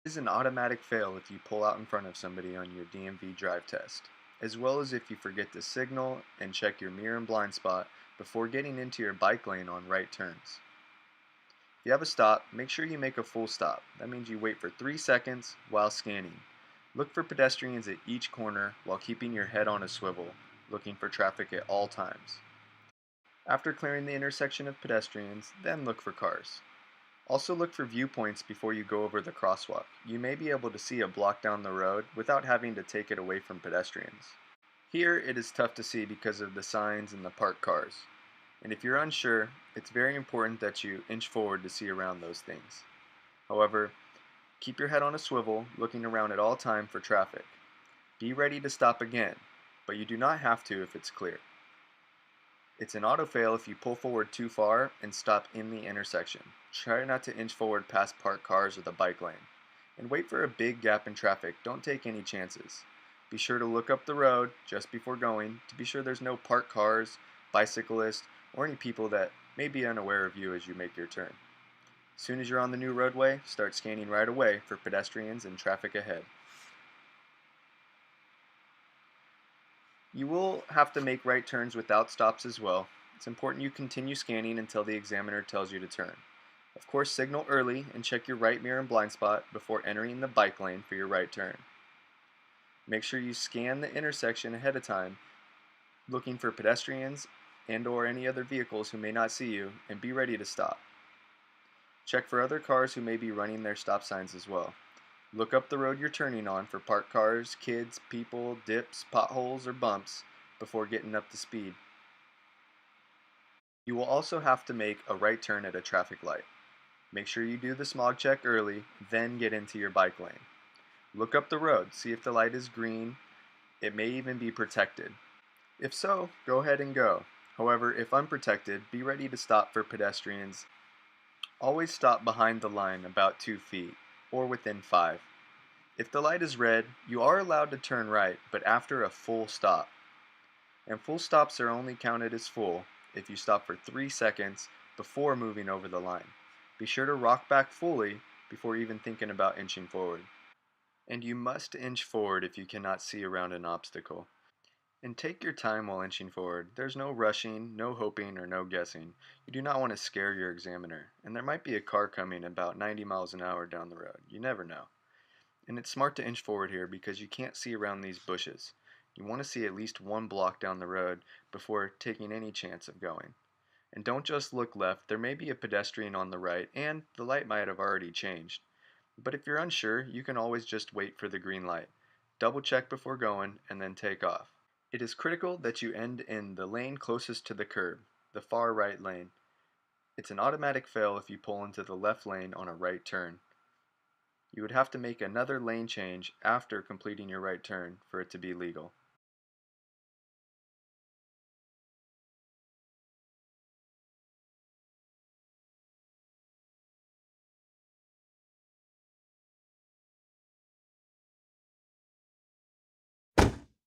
It is an automatic fail if you pull out in front of somebody on your DMV drive test, as well as if you forget to signal and check your mirror and blind spot before getting into your bike lane on right turns. If you have a stop, make sure you make a full stop. That means you wait for 3 seconds while scanning. Look for pedestrians at each corner while keeping your head on a swivel, looking for traffic at all times. After clearing the intersection of pedestrians, then look for cars. Also look for viewpoints before you go over the crosswalk. You may be able to see a block down the road without having to take it away from pedestrians. Here it is tough to see because of the signs and the parked cars. And if you're unsure, it's very important that you inch forward to see around those things. However, keep your head on a swivel, looking around at all time for traffic. Be ready to stop again, but you do not have to if it's clear. It's an auto fail if you pull forward too far and stop in the intersection. Try not to inch forward past parked cars or the bike lane. And wait for a big gap in traffic. Don't take any chances. Be sure to look up the road just before going to be sure there's no parked cars, bicyclists, or any people that may be unaware of you as you make your turn. As soon as you're on the new roadway, start scanning right away for pedestrians and traffic ahead. You will have to make right turns without stops as well. It's important you continue scanning until the examiner tells you to turn. Of course, signal early and check your right mirror and blind spot before entering the bike lane for your right turn. Make sure you scan the intersection ahead of time, looking for pedestrians and or any other vehicles who may not see you, and be ready to stop. Check for other cars who may be running their stop signs as well. Look up the road you're turning on for parked cars, kids, people, dips, potholes, or bumps before getting up to speed. You will also have to make a right turn at a traffic light. Make sure you do the smog check early, then get into your bike lane. Look up the road, see if the light is green. It may even be protected. If so, go ahead and go. However, if unprotected, be ready to stop for pedestrians. Always stop behind the line about 2 feet, or within 5. If the light is red, you are allowed to turn right, but after a full stop. And full stops are only counted as full if you stop for 3 seconds before moving over the line. Be sure to rock back fully before even thinking about inching forward. And you must inch forward if you cannot see around an obstacle. And take your time while inching forward. There's no rushing, no hoping, or no guessing. You do not want to scare your examiner. And there might be a car coming about 90 miles an hour down the road. You never know. And it's smart to inch forward here because you can't see around these bushes. You want to see at least one block down the road before taking any chance of going. And don't just look left, there may be a pedestrian on the right and the light might have already changed. But if you're unsure, you can always just wait for the green light. Double check before going and then take off. It is critical that you end in the lane closest to the curb, the far right lane. It's an automatic fail if you pull into the left lane on a right turn. You would have to make another lane change after completing your right turn for it to be legal.